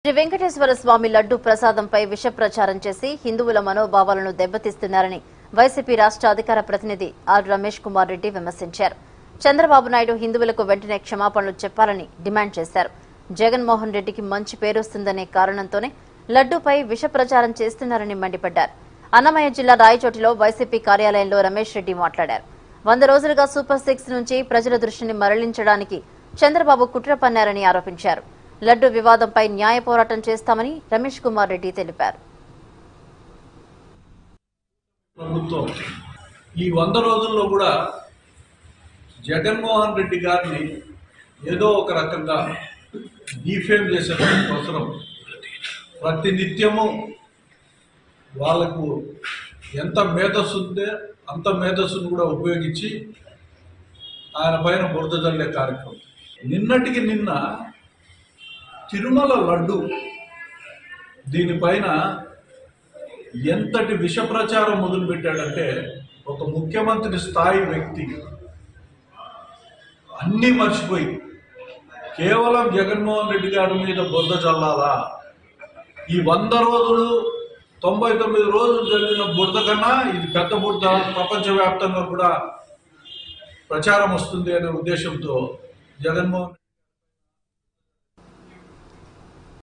శ్రీ వెంకటేశ్వర స్వామి లడ్డు ప్రసాదంపై విష ప్రచారం చేసి హిందువుల మనోభావాలను దెబ్బతీస్తున్నారని వైసీపీ రాష్ట్ర అధికార ప్రతినిధి ఆర్ రమేష్ కుమార్ రెడ్డి విమర్శించారు. చంద్రబాబు నాయుడు హిందువులకు వెంటనే క్షమాపణలు చెప్పాలని డిమాండ్ చేశారు. జగన్మోహన్ రెడ్డికి మంచి పేరొస్తుందనే కారణంతోనే లడ్డూపై విష ప్రచారం చేస్తున్నారని మండిపడ్డారు. అన్నమయ్య జిల్లా రాయచోటిలో వైసీపీ కార్యాలయంలో రమేష్ రెడ్డి మాట్లాడారు. 100 రోజులుగా సూపర్ 6 నుంచి ప్రజల దృష్టిని మరలించడానికి చంద్రబాబు కుట్ర పన్నారని ఆరోపించారు. లడ్డు వివాదంపై న్యాయ పోరాటం చేస్తామని రమేష్ కుమార్ రెడ్డి తెలిపారు. ప్రభుత్వం ఈ 100 రోజుల్లో కూడా జగన్మోహన్ రెడ్డి గారిని ఏదో ఒక రకంగా డిఫేమ్ చేసేందుకోసం ప్రతి నిత్యము వాళ్లకు ఎంత మేధస్సు ఉంటే అంత మేధస్సును కూడా ఉపయోగించి ఆయన పైన బురద జల్లే కార్యక్రమం. నిన్నటికి నిన్న తిరుమల లడ్డు దీనిపైన ఎంతటి విష ప్రచారం మొదలుపెట్టాడంటే ఒక ముఖ్యమంత్రి స్థాయి వ్యక్తి అన్నీ మర్చిపోయి కేవలం జగన్మోహన్ రెడ్డి గారి మీద బురద చల్లాలా, ఈ 100 రోజులు 99 రోజులు జరిగిన బురద కన్నా ఇది పెద్ద బురద, ప్రపంచవ్యాప్తంగా కూడా ప్రచారం వస్తుంది అనే ఉద్దేశంతో జగన్మోహన్